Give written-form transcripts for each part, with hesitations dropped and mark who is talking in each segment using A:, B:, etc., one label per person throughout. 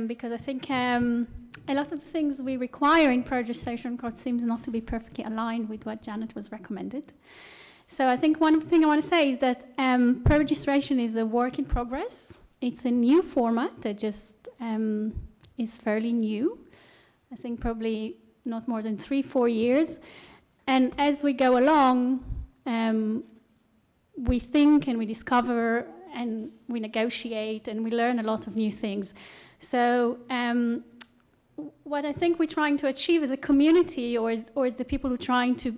A: because I think a lot of the things we require in pre-registration course seems not to be perfectly aligned with what Janet was recommended. So I think one thing I want to say is that pre-registration is a work in progress. It's a new format that just is fairly new. I think probably not more than 3-4 years. And as we go along, we think and we discover and we negotiate and we learn a lot of new things. So what I think we're trying to achieve as a community or as the people who are trying to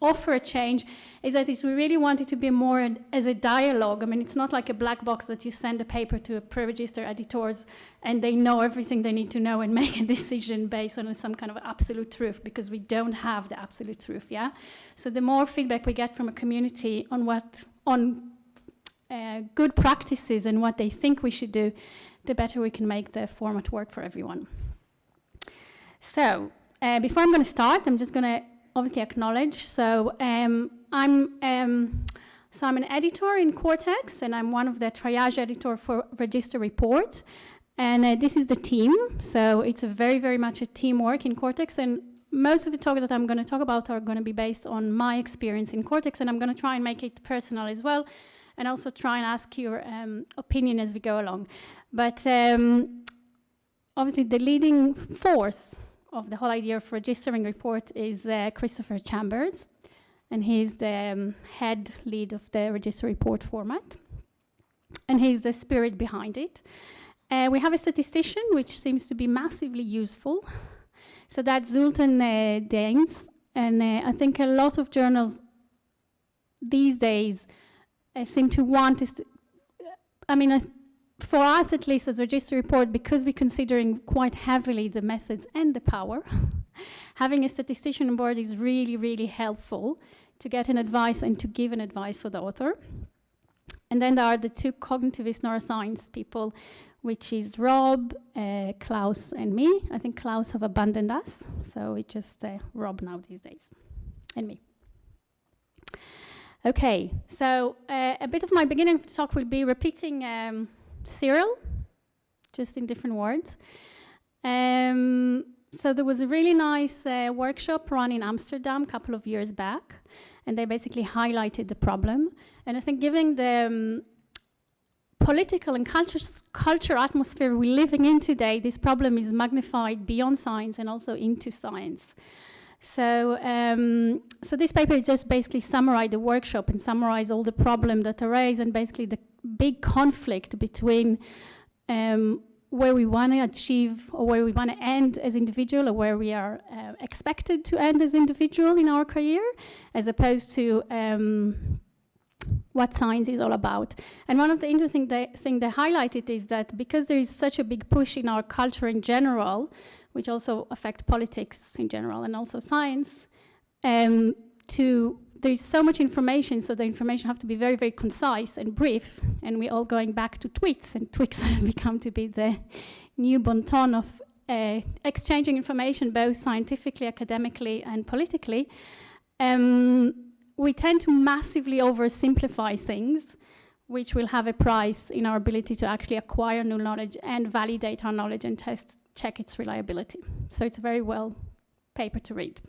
A: offer a change is that we really want it to be more as a dialogue. I mean, it's not like a black box that you send a paper to a pre-registered editors and they know everything they need to know and make a decision based on some kind of absolute truth, because we don't have the absolute truth, yeah? So the more feedback we get from a community on good practices and what they think we should do, the better we can make the format work for everyone. So before I'm going to start, I'm just going to obviously acknowledge. So I'm an editor in Cortex, and I'm one of the triage editor for Register Report. And this is the team. So it's a very, very much a teamwork in Cortex. And most of the talk that I'm going to talk about are going to be based on my experience in Cortex, and I'm going to try and make it personal as well, and also try and ask your opinion as we go along. But obviously the leading force of the whole idea of registering report is Christopher Chambers, and he's the head lead of the Register Report format, and he's the spirit behind it. We have a statistician, which seems to be massively useful. So that's Zoltan Daines, and I think a lot of journals these days seem to want this. For us, at least, as Register Report, because we're considering quite heavily the methods and the power, having a statistician on board is really, really helpful to get an advice and to give an advice for the author. And then there are the two cognitivist neuroscience people, which is Rob, Klaus, and me. I think Klaus have abandoned us, so it's just Rob now these days, and me. Okay, so a bit of my beginning of the talk will be repeating Cyril, just in different words. So there was a really nice workshop run in Amsterdam a couple of years back, and they basically highlighted the problem. And I think given the political and culture atmosphere we're living in today, this problem is magnified beyond science and also into science. So, so this paper is just basically summarize the workshop and summarize all the problems that arise and basically the big conflict between where we want to achieve or where we want to end as individual, or where we are expected to end as individual in our career, as opposed to what science is all about. And one of the interesting things they highlighted is that because there is such a big push in our culture in general, which also affect politics in general and also science, there's so much information, so the information have to be very, very concise and brief, and we're all going back to tweets, and tweets have become to be the new bon ton of exchanging information, both scientifically, academically, and politically. We tend to massively oversimplify things, which will have a price in our ability to actually acquire new knowledge and validate our knowledge and check its reliability. So it's a very well paper to read.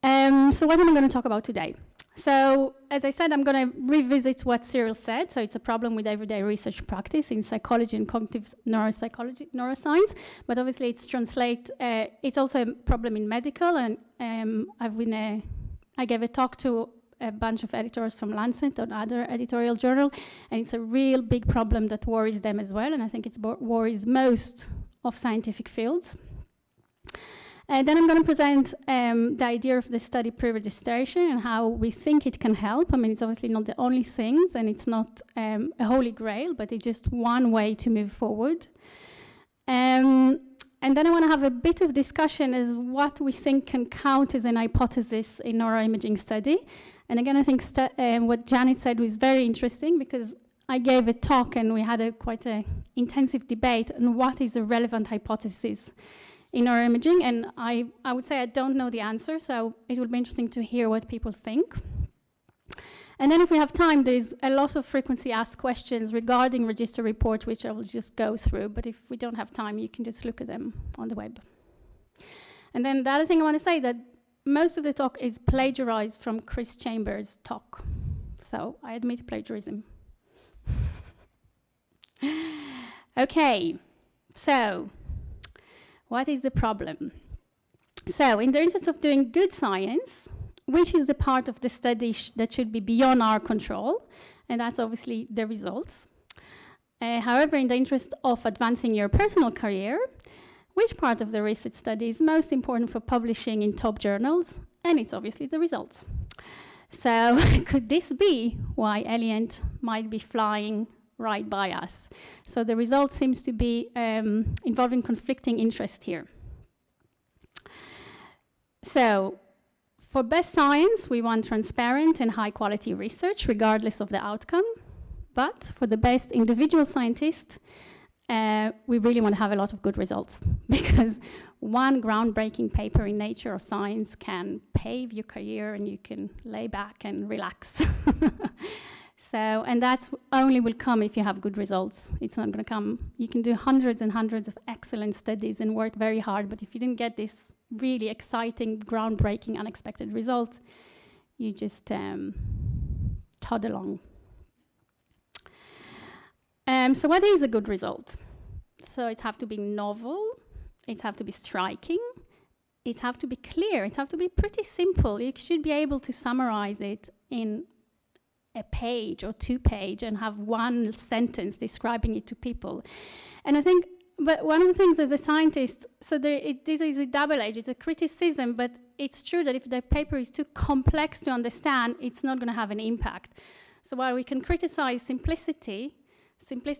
A: So what am I going to talk about today? So as I said, I'm going to revisit what Cyril said. So it's a problem with everyday research practice in psychology and cognitive neuroscience, but obviously it's also a problem in medical, and I gave a talk to a bunch of editors from Lancet or other editorial journal, and it's a real big problem that worries them as well, and I think it worries most of scientific fields. And then I'm going to present the idea of the study pre-registration and how we think it can help. I mean, it's obviously not the only things, and it's not a holy grail, but it's just one way to move forward. And then I want to have a bit of discussion as what we think can count as an hypothesis in neuroimaging study. And again, I think what Janet said was very interesting, because I gave a talk and we had quite an intensive debate on what is a relevant hypothesis in neuroimaging. And I would say I don't know the answer, so it would be interesting to hear what people think. And then if we have time, there's a lot of frequently asked questions regarding register report, which I will just go through. But if we don't have time, you can just look at them on the web. And then the other thing I want to say that most of the talk is plagiarized from Chris Chambers' talk. So I admit plagiarism. Okay, so what is the problem? So in the interest of doing good science, which is the part of the study that should be beyond our control, and that's obviously the results. However, in the interest of advancing your personal career, which part of the research study is most important for publishing in top journals? And it's obviously the results. So could this be why Eliant might be flying right by us? So the result seems to be involving conflicting interest here. So for best science, we want transparent and high quality research, regardless of the outcome. But for the best individual scientist, we really want to have a lot of good results, because one groundbreaking paper in Nature or Science can pave your career and you can lay back and relax. So, and that's only will come if you have good results. It's not going to come. You can do hundreds and hundreds of excellent studies and work very hard, but if you didn't get this really exciting, groundbreaking, unexpected result, you just trod along. So what is a good result? So it have to be novel, it have to be striking, it have to be clear, it have to be pretty simple. You should be able to summarize it in a page or 2 pages and have one sentence describing it to people. And I think, but one of the things as a scientist, so this is a double edge, it's a criticism, but it's true that if the paper is too complex to understand, it's not going to have an impact. So while we can criticize simplicity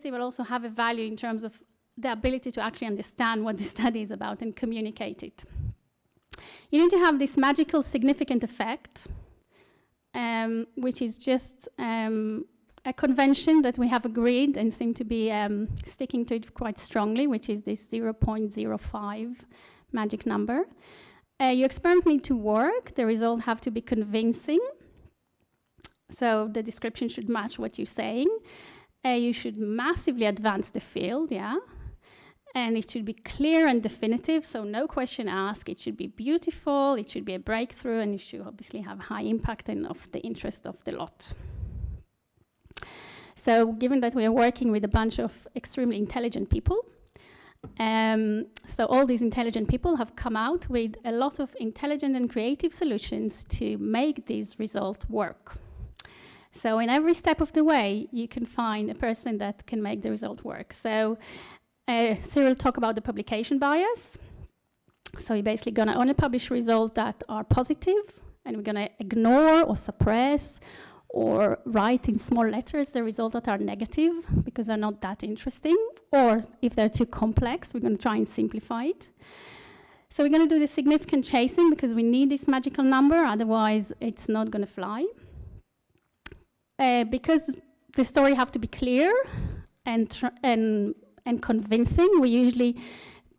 A: will also have a value in terms of the ability to actually understand what the study is about and communicate it. You need to have this magical significant effect, which is just a convention that we have agreed and seem to be sticking to it quite strongly, which is this 0.05 magic number. Your experiment need to work. The results have to be convincing. So the description should match what you're saying. You should massively advance the field, yeah? And it should be clear and definitive, so no question asked. It should be beautiful, it should be a breakthrough, and it should obviously have high impact and of the interest of the lot. So given that we are working with a bunch of extremely intelligent people, so all these intelligent people have come out with a lot of intelligent and creative solutions to make these results work. So in every step of the way, you can find a person that can make the result work. So Cyril talked about the publication bias. So you're basically going to only publish results that are positive, and we're going to ignore or suppress or write in small letters the results that are negative because they're not that interesting. Or if they're too complex, we're going to try and simplify it. So we're going to do the significant chasing because we need this magical number, otherwise it's not going to fly. Because the story have to be clear and convincing, we usually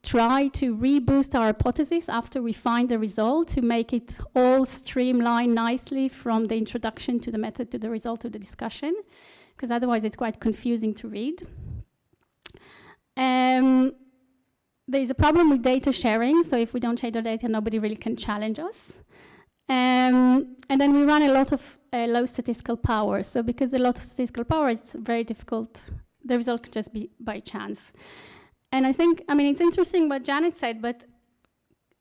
A: try to reboost our hypothesis after we find the result to make it all streamline nicely from the introduction to the method to the result of the discussion, because otherwise it's quite confusing to read. There's a problem with data sharing, so if we don't share the data, nobody really can challenge us. And then we run a lot of low statistical power. So because a lot of statistical power, it's very difficult. The result could just be by chance. And I think, I mean, it's interesting what Janet said, but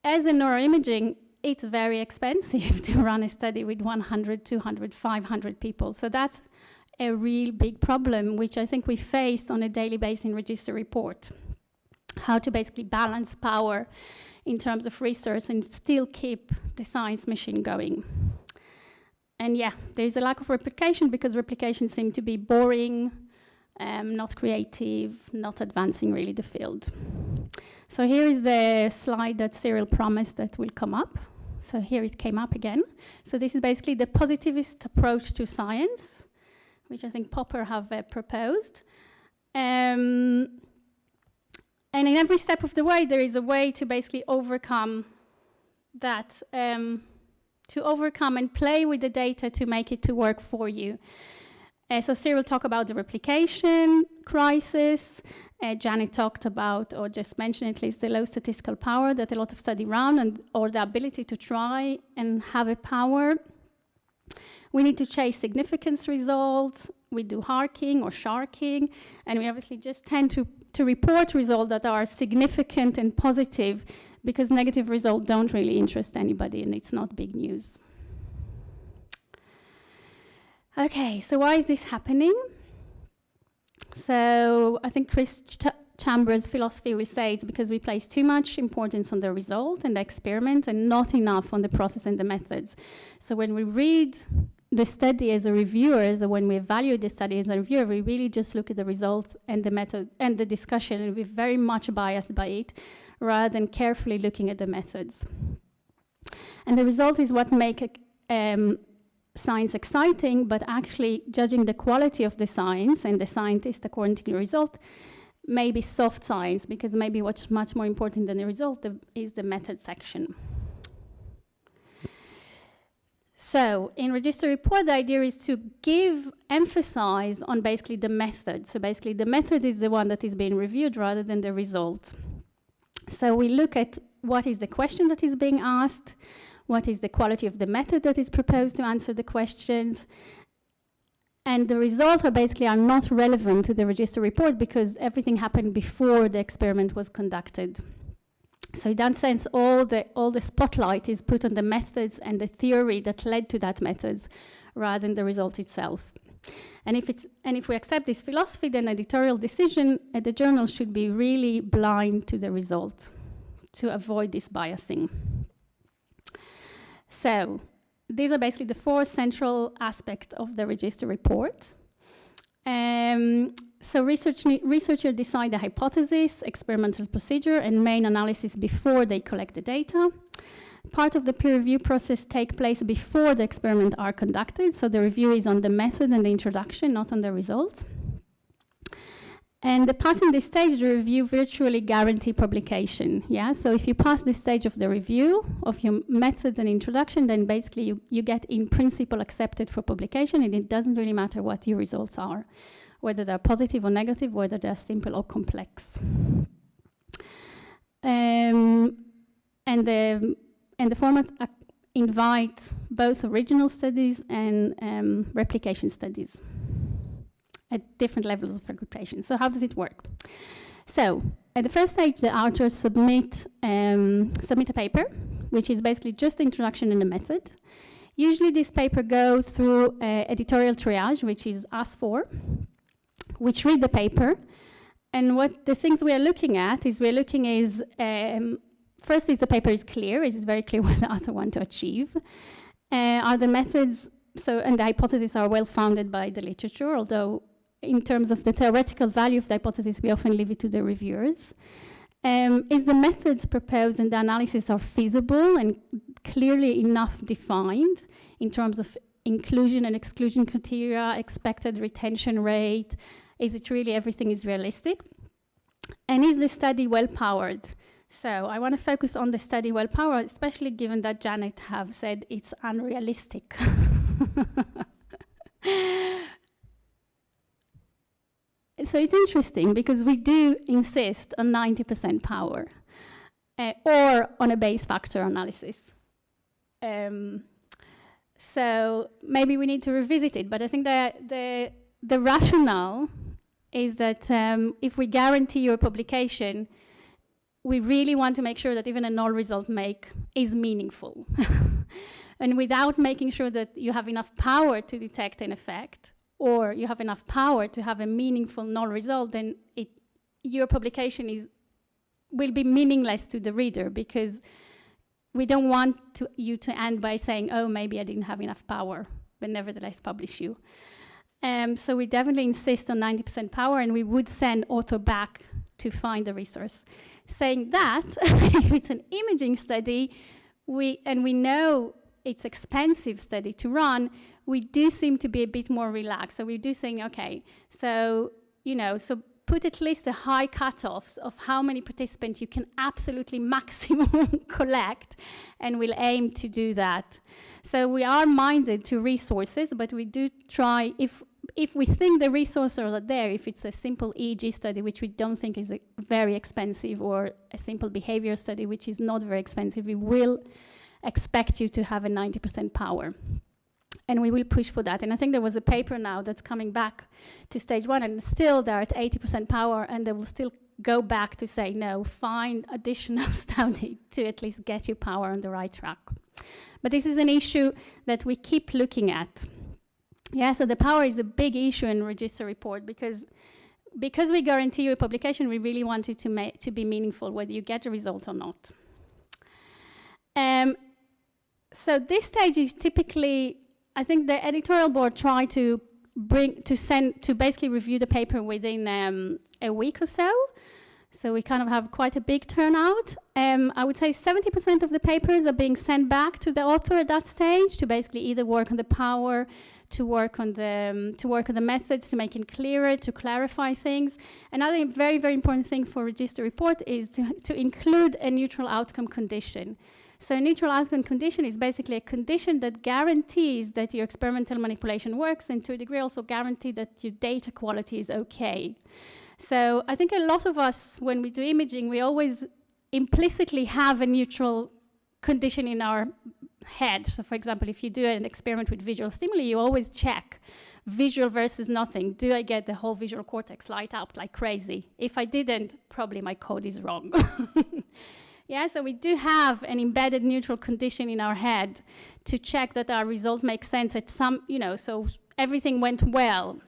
A: as in neuroimaging, it's very expensive to run a study with 100, 200, 500 people. So that's a real big problem, which I think we face on a daily basis in Register Report. How to basically balance power in terms of research and still keep the science machine going. And yeah, there's a lack of replication because replication seems to be boring, not creative, not advancing really the field. So here is the slide that Cyril promised that will come up. So here it came up again. So this is basically the positivist approach to science, which I think Popper have proposed. And in every step of the way, there is a way to basically overcome that to overcome and play with the data to make it to work for you. So Cyril talked about the replication crisis. Janet talked about, or just mentioned at least, the low statistical power that a lot of studies run, or the ability to try and have a power. We need to chase significance results. We do harking or sharking, and we obviously just tend to report results that are significant and positive, because negative results don't really interest anybody, and it's not big news. Okay, so why is this happening? So I think Chris Chambers' philosophy will say it's because we place too much importance on the result and the experiment and not enough on the process and the methods. So when we read the study as a reviewer, so when we evaluate the study as a reviewer, we really just look at the results and the method and the discussion, and we're very much biased by it, rather than carefully looking at the methods. And the result is what makes science exciting, but actually judging the quality of the science and the scientist according to the result may be soft science, because maybe what's much more important than the result is the method section. So in register report, the idea is to emphasize on basically the method. So basically the method is the one that is being reviewed rather than the result. So we look at what is the question that is being asked, what is the quality of the method that is proposed to answer the questions, and the results are not relevant to the register report because everything happened before the experiment was conducted. So in that sense, all the spotlight is put on the methods and the theory that led to that methods, rather than the result itself. And if we accept this philosophy, then editorial decision at the journal should be really blind to the result to avoid this biasing. So these are basically the four central aspects of the register report. So researchers decide the hypothesis, experimental procedure, and main analysis before they collect the data. Part of the peer review process takes place before the experiments are conducted, so the review is on the method and the introduction, not on the result. And passing this stage, the review virtually guarantees publication. Yeah, so if you pass this stage of the review of your method and introduction, then basically you get in principle accepted for publication, and it doesn't really matter what your results are, whether they're positive or negative, whether they're simple or complex. And the format invite both original studies and replication studies at different levels of replication. So how does it work? So at the first stage, the authors submit a paper, which is basically just the introduction and the method. Usually this paper goes through editorial triage, which is us four, which read the paper. And what the things we are looking at is first is the paper is clear, is it very clear what the author want to achieve? Are the methods, and the hypotheses are well founded by the literature, although in terms of the theoretical value of the hypothesis, we often leave it to the reviewers. Is the methods proposed and the analysis are feasible and clearly enough defined in terms of inclusion and exclusion criteria, expected retention rate? Is it really everything is realistic? And is the study well powered? So I want to focus on the study well powered, especially given that Janet have said it's unrealistic. So it's interesting because we do insist on 90% power or on a base factor analysis. So maybe we need to revisit it, but I think that the rationale is that if we guarantee your publication, we really want to make sure that even a null result is meaningful. And without making sure that you have enough power to detect an effect, or you have enough power to have a meaningful null result, then your publication will be meaningless to the reader, because we don't want you to end by saying, oh, maybe I didn't have enough power, but nevertheless publish you. So we definitely insist on 90% power, and we would send author back to find the resource. Saying that, if it's an imaging study, we know it's expensive study to run, we do seem to be a bit more relaxed. So we do saying, okay, so put at least a high cutoffs of how many participants you can absolutely maximum collect, and we'll aim to do that. So we are minded to resources, but we do try, if we think the resources are there, if it's a simple EEG study, which we don't think is very expensive, or a simple behavior study, which is not very expensive, we will expect you to have a 90% power. And we will push for that. And I think there was a paper now that's coming back to stage 1, and still they're at 80% power, and they will still go back to say, no, find additional study to at least get your power on the right track. But this is an issue that we keep looking at. Yeah, so the power is a big issue in register report, because we guarantee you a publication, we really want it to be meaningful, whether you get a result or not. So this stage is typically, I think the editorial board try to basically review the paper within a week or so. So we kind of have quite a big turnout. I would say 70% of the papers are being sent back to the author at that stage to basically either work on the power, to work on the methods, to make it clearer, to clarify things. Another very, very important thing for register report is to include a neutral outcome condition. So a neutral outcome condition is basically a condition that guarantees that your experimental manipulation works, and to a degree also guarantee that your data quality is okay. So I think a lot of us, when we do imaging, we always implicitly have a neutral condition in our head. So for example, if you do an experiment with visual stimuli, you always check visual versus nothing. Do I get the whole visual cortex light up like crazy? If I didn't, probably my code is wrong. Yeah, so we do have an embedded neutral condition in our head to check that our result makes sense at some, so everything went well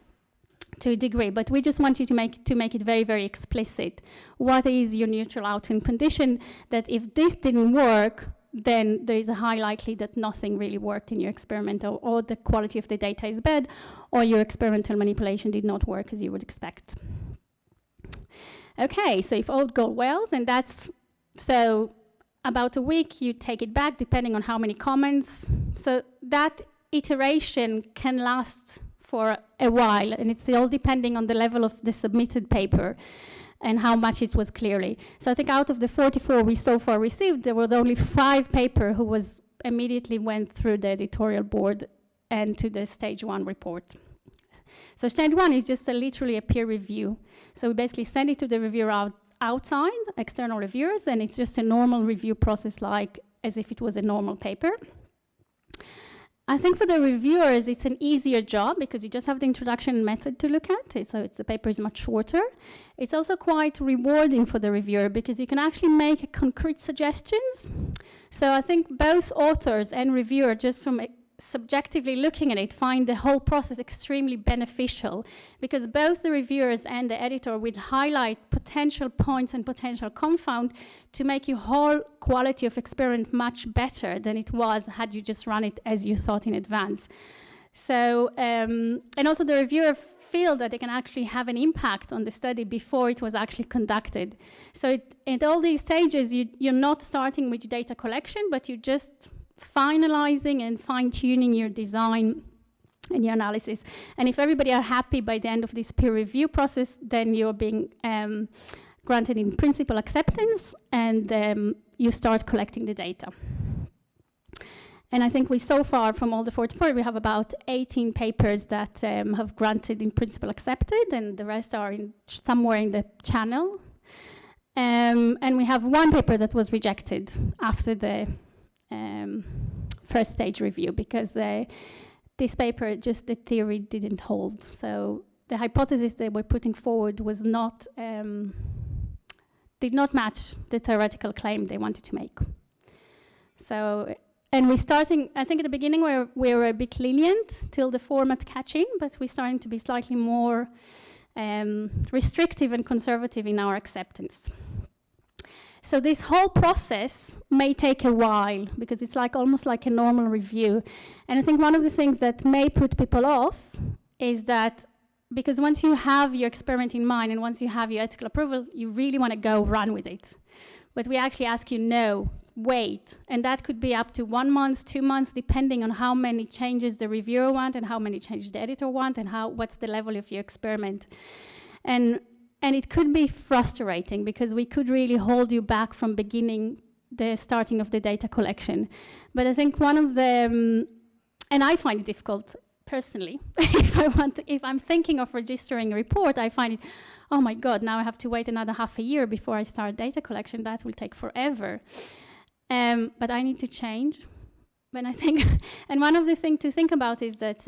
A: to a degree, but we just want you to make it very, very explicit. What is your neutral outcome condition, that if this didn't work, then there is a high likelihood that nothing really worked in your experiment, or the quality of the data is bad, or your experimental manipulation did not work as you would expect. Okay, so if all goes well, then that's, so about a week, you take it back, depending on how many comments. So that iteration can last for a while, and it's all depending on the level of the submitted paper and how much it was clearly. So I think out of the 44 we so far received, there was only 5 paper who was immediately went through the editorial board and to the stage 1 report. So stage 1 is just literally a peer review. So we basically send it to the reviewer outside, external reviewers, and it's just a normal review process, like as if it was a normal paper. I think for the reviewers, it's an easier job because you just have the introduction method to look at. So the paper is much shorter. It's also quite rewarding for the reviewer because you can actually make concrete suggestions. So I think both authors and reviewer, just from subjectively looking at it, find the whole process extremely beneficial, because both the reviewers and the editor would highlight potential points and potential confound to make your whole quality of experiment much better than it was had you just run it as you thought in advance. So, and also the reviewer feel that they can actually have an impact on the study before it was actually conducted. So at all these stages, you're not starting with data collection, but you're just finalizing and fine-tuning your design and your analysis. And if everybody are happy by the end of this peer review process, then you're being granted in principal acceptance, and you start collecting the data. And I think we so far, from all the 44, we have about 18 papers that have granted in principal accepted, and the rest are somewhere in the channel. And we have 1 paper that was rejected after the first stage review, because this paper, just the theory didn't hold. So the hypothesis they were putting forward was not, did not match the theoretical claim they wanted to make. So, and we're starting, I think at the beginning we were a bit lenient till the format catch in, but we're starting to be slightly more restrictive and conservative in our acceptance. So this whole process may take a while because it's like almost like a normal review. And I think one of the things that may put people off is that because once you have your experiment in mind and once you have your ethical approval, you really want to go run with it. But we actually ask you, no, wait. And that could be up to 1 month, 2 months, depending on how many changes the reviewer want and how many changes the editor want and what's the level of your experiment. And and it could be frustrating because we could really hold you back from beginning the starting of the data collection. But I think one of the, and I find it difficult personally, if I'm thinking of registering a report, I find it, oh my God, now I have to wait another half a year before I start data collection. That will take forever. But I need to change. When I think, and one of the things to think about is that,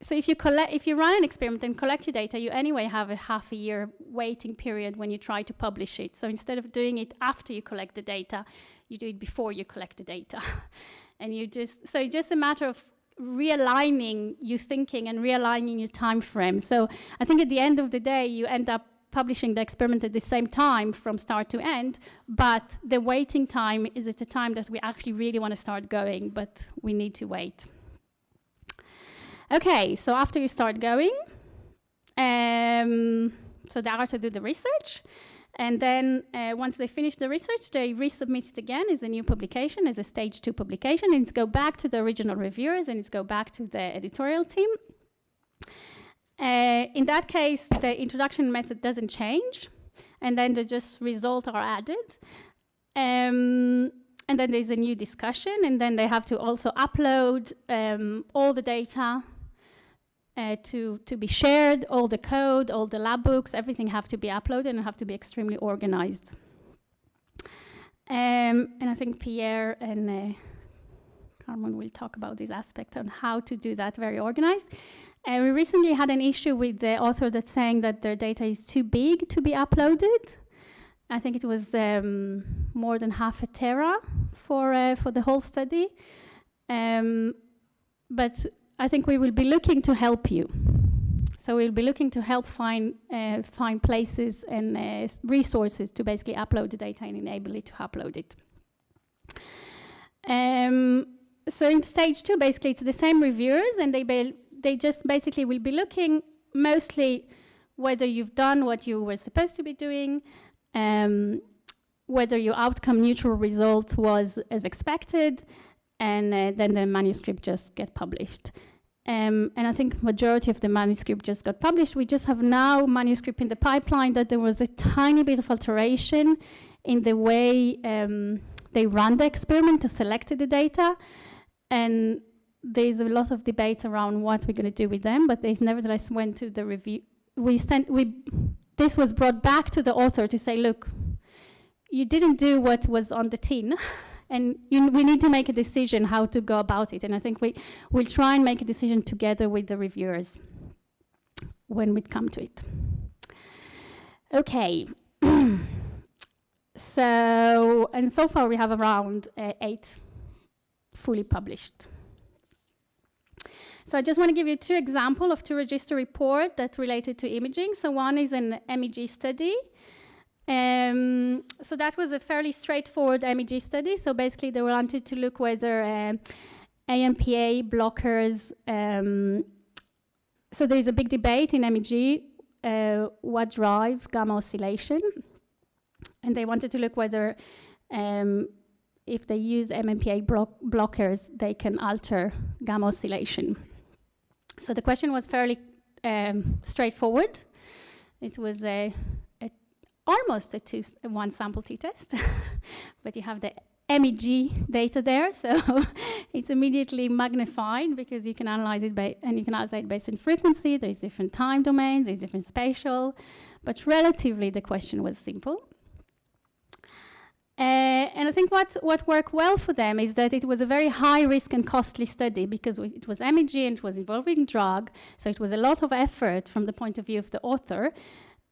A: so if you run an experiment and collect your data, you anyway have a half a year waiting period when you try to publish it. So instead of doing it after you collect the data, you do it before you collect the data. And so it's just a matter of realigning your thinking and realigning your time frame. So I think at the end of the day, you end up publishing the experiment at the same time from start to end, but the waiting time is at the time that we actually really want to start going, but we need to wait. Okay, so after you start going, so the authors do the research, and then once they finish the research, they resubmit it again as a new publication, as a stage 2 publication, and it's go back to the original reviewers, and it's go back to the editorial team. In that case, the introduction method doesn't change, and then the just results are added. And then there's a new discussion, and then they have to also upload all the data to be shared, all the code, all the lab books, everything have to be uploaded and have to be extremely organized. And I think Pierre and Carmen will talk about this aspect on how to do that very organized. We recently had an issue with the author that's saying that their data is too big to be uploaded. I think it was more than 0.5 tera for the whole study. But I think we will be looking to help you. So we'll be looking to help find places and resources to basically upload the data and enable it to upload it. So in stage 2, basically, it's the same reviewers, and they just basically will be looking mostly whether you've done what you were supposed to be doing, whether your outcome neutral result was as expected, and then the manuscript just get published. And I think majority of the manuscript just got published. We just have now manuscript in the pipeline that there was a tiny bit of alteration in the way they run the experiment to select the data. And there's a lot of debate around what we're going to do with them, but they nevertheless went to the review. This was brought back to the author to say, look, you didn't do what was on the tin, and we need to make a decision how to go about it. And I think we'll try and make a decision together with the reviewers when we come to it. Okay. So far we have around 8 fully published. So I just want to give you 2 examples of 2 register reports that related to imaging. So one is an MEG study. So that was a fairly straightforward MEG study. So basically they wanted to look whether AMPA blockers, so there's a big debate in MEG, what drive gamma oscillation. And they wanted to look whether if they use MMPA blockers, they can alter gamma oscillation. So the question was fairly straightforward. It was almost a one sample t-test, but you have the MEG data there, so it's immediately magnified because you can analyze it based on frequency. There's different time domains, there's different spatial, but relatively the question was simple. And I think what worked well for them is that it was a very high risk and costly study because it was MEG and it was involving drug, so it was a lot of effort from the point of view of the author.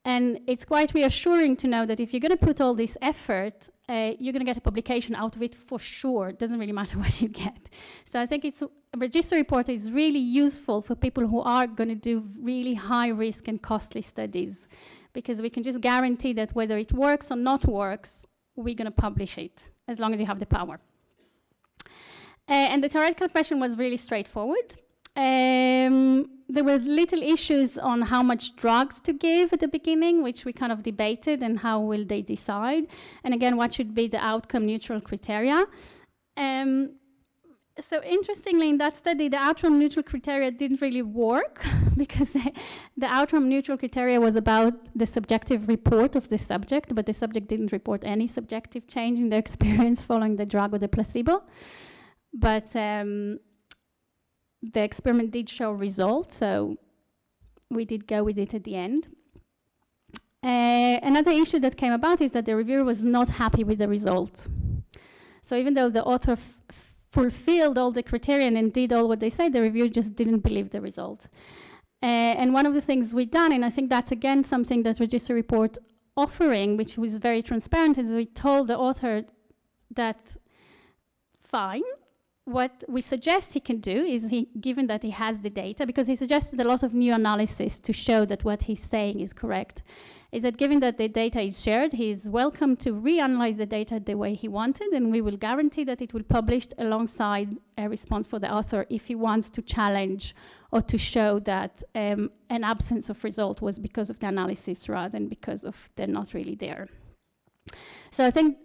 A: And it's quite reassuring to know that if you're going to put all this effort, you're going to get a publication out of it for sure. It doesn't really matter what you get. So I think a register report is really useful for people who are going to do really high risk and costly studies, because we can just guarantee that whether it works or not works, we're going to publish it, as long as you have the power. And the theoretical question was really straightforward. There were little issues on how much drugs to give at the beginning, which we kind of debated, and how will they decide. And again, what should be the outcome neutral criteria. So interestingly, in that study, the outcome neutral criteria didn't really work because the outcome neutral criteria was about the subjective report of the subject, but the subject didn't report any subjective change in their experience following the drug or the placebo. But the experiment did show results, so we did go with it at the end. Another issue that came about is that the reviewer was not happy with the results. So even though the author fulfilled all the criteria and did all what they said, the reviewer just didn't believe the result. And one of the things we've done, and I think that's again something that Register Report offering, which was very transparent, is we told the author that, fine, what we suggest he can do is, given that he has the data, because he suggested a lot of new analysis to show that what he's saying is correct, is that given that the data is shared, he is welcome to reanalyze the data the way he wanted, and we will guarantee that it will be published alongside a response for the author if he wants to challenge or to show that an absence of result was because of the analysis rather than because of they're not really there. So I think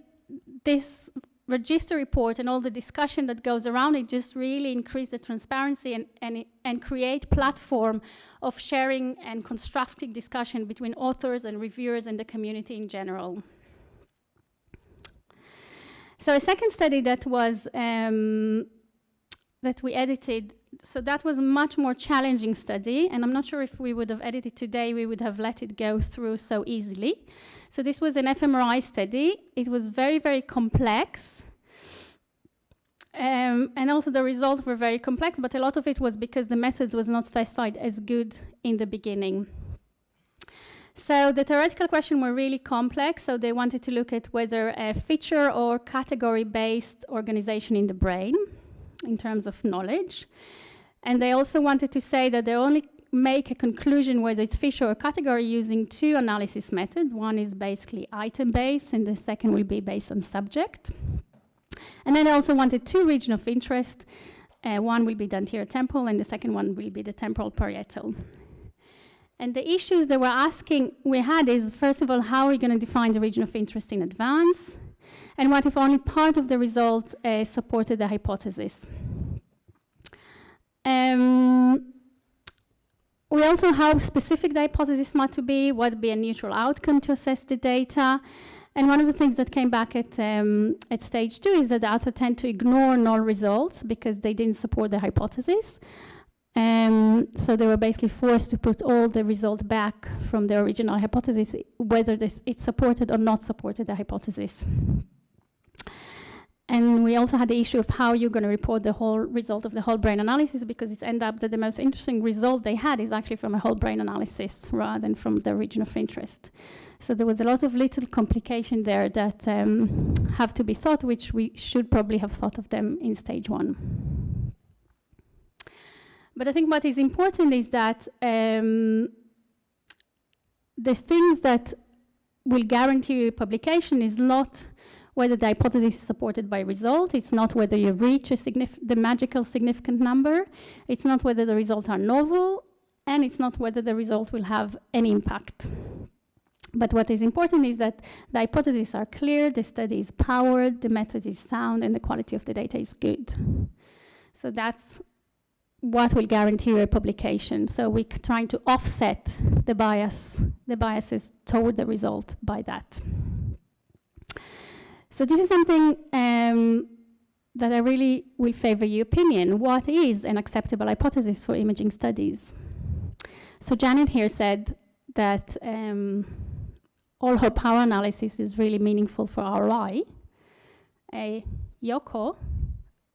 A: this Register Report and all the discussion that goes around it just really increase the transparency and create platform of sharing and constructive discussion between authors and reviewers and the community in general. So a second study that was that we edited, so that was a much more challenging study, and I'm not sure if we would have edited today, we would have let it go through so easily. So this was an Fmri study. It was very, very complex. And also the results were very complex, but a lot of it was because the methods was not specified as good in the beginning. So the theoretical questions were really complex, so they wanted to look at whether a feature or category-based organization in the brain in terms of knowledge. And they also wanted to say that they only make a conclusion whether it's feature or category using two analysis methods. One is basically item-based, and the second will be based on subject. And then they also wanted two regions of interest. One will be the anterior temporal, and the second one will be the temporal parietal. And the issues they were asking we had is, first of all, how are we going to define the region of interest in advance? And what if only part of the result supported the hypothesis? We also how specific the hypothesis might to be, what would be a neutral outcome to assess the data. And one of the things that came back at stage 2 is that the author tend to ignore null results because they didn't support the hypothesis. So they were basically forced to put all the results back from the original hypothesis, whether it supported or not supported the hypothesis. And we also had the issue of how you're going to report the whole result of the whole brain analysis, because it's ended up that the most interesting result they had is actually from a whole brain analysis rather than from the region of interest. So there was a lot of little complication there that have to be thought, which we should probably have thought of them in stage 1. But I think what is important is that the things that will guarantee your publication is not whether the hypothesis is supported by result, it's not whether you reach the magical significant number, it's not whether the results are novel, and it's not whether the result will have any impact. But what is important is that the hypotheses are clear, the study is powered, the method is sound, and the quality of the data is good. So that's what will guarantee your publication. So we're trying to offset the biases toward the result by that. So this is something that I really will favor your opinion. What is an acceptable hypothesis for imaging studies? So Janet here said that all her power analysis is really meaningful for ROI. Yoko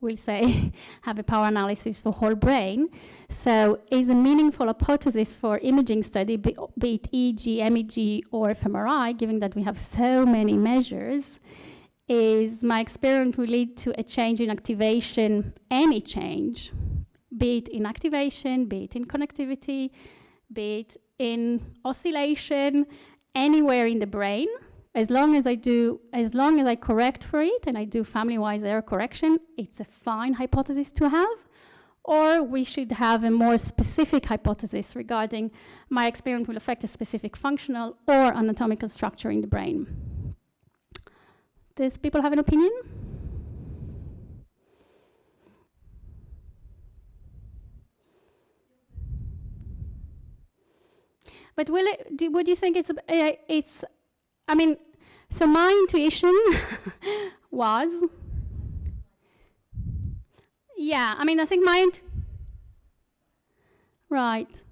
A: will say have a power analysis for whole brain. So is a meaningful hypothesis for imaging study, be it EEG, MEG, or Fmri, given that we have so many measures, is my experiment will lead to a change in activation, any change, be it in activation, be it in connectivity, be it in oscillation, anywhere in the brain. As long as I correct for it and I do family-wise error correction, it's a fine hypothesis to have. Or we should have a more specific hypothesis regarding my experiment will affect a specific functional or anatomical structure in the brain. Does people have an opinion? But would you think it's, I mean, so my intuition was, yeah, I mean, I think right.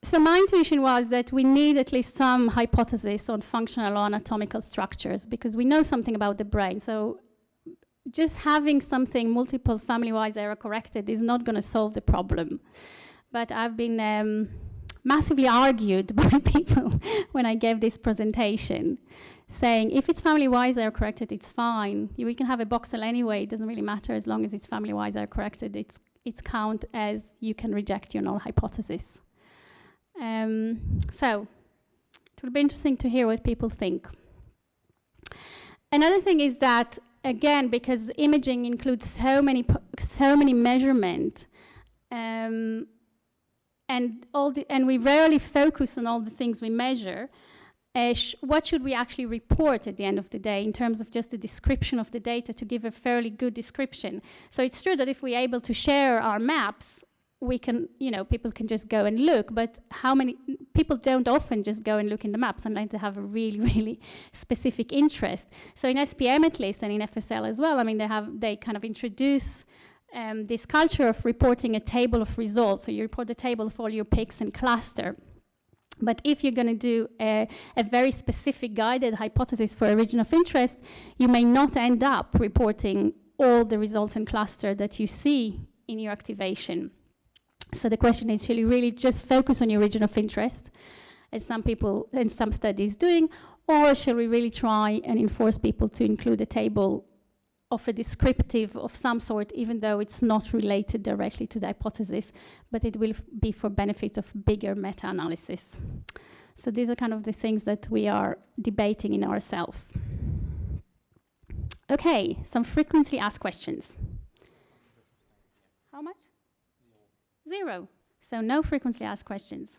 A: So my intuition was that we need at least some hypothesis on functional or anatomical structures because we know something about the brain. So just having something multiple family-wise error-corrected is not going to solve the problem. But I've been massively argued by people when I gave this presentation, saying if it's family-wise error-corrected, it's fine. We can have a voxel anyway. It doesn't really matter as long as it's family-wise error-corrected. It's count as you can reject your null hypothesis. So it will be interesting to hear what people think. Another thing is that, again, because imaging includes so many measurement, and we rarely focus on all the things we measure, what should we actually report at the end of the day in terms of just the description of the data to give a fairly good description? So it's true that if we're able to share our maps, we can, people can just go and look, but how many people don't often just go and look in the maps unless they have a really, really specific interest. So in SPM at least, and in FSL as well, I mean, they kind of introduce this culture of reporting a table of results. So you report the table of all your picks and cluster. But if you're going to do a very specific guided hypothesis for a region of interest, you may not end up reporting all the results and cluster that you see in your activation. So the question is, shall you really just focus on your region of interest, as some people and some studies doing, or shall we really try and enforce people to include a table of a descriptive of some sort, even though it's not related directly to the hypothesis, but it will be for benefit of bigger meta-analysis. So these are kind of the things that we are debating in ourselves. Okay, some frequently asked questions. How much? 0. So no frequently asked questions.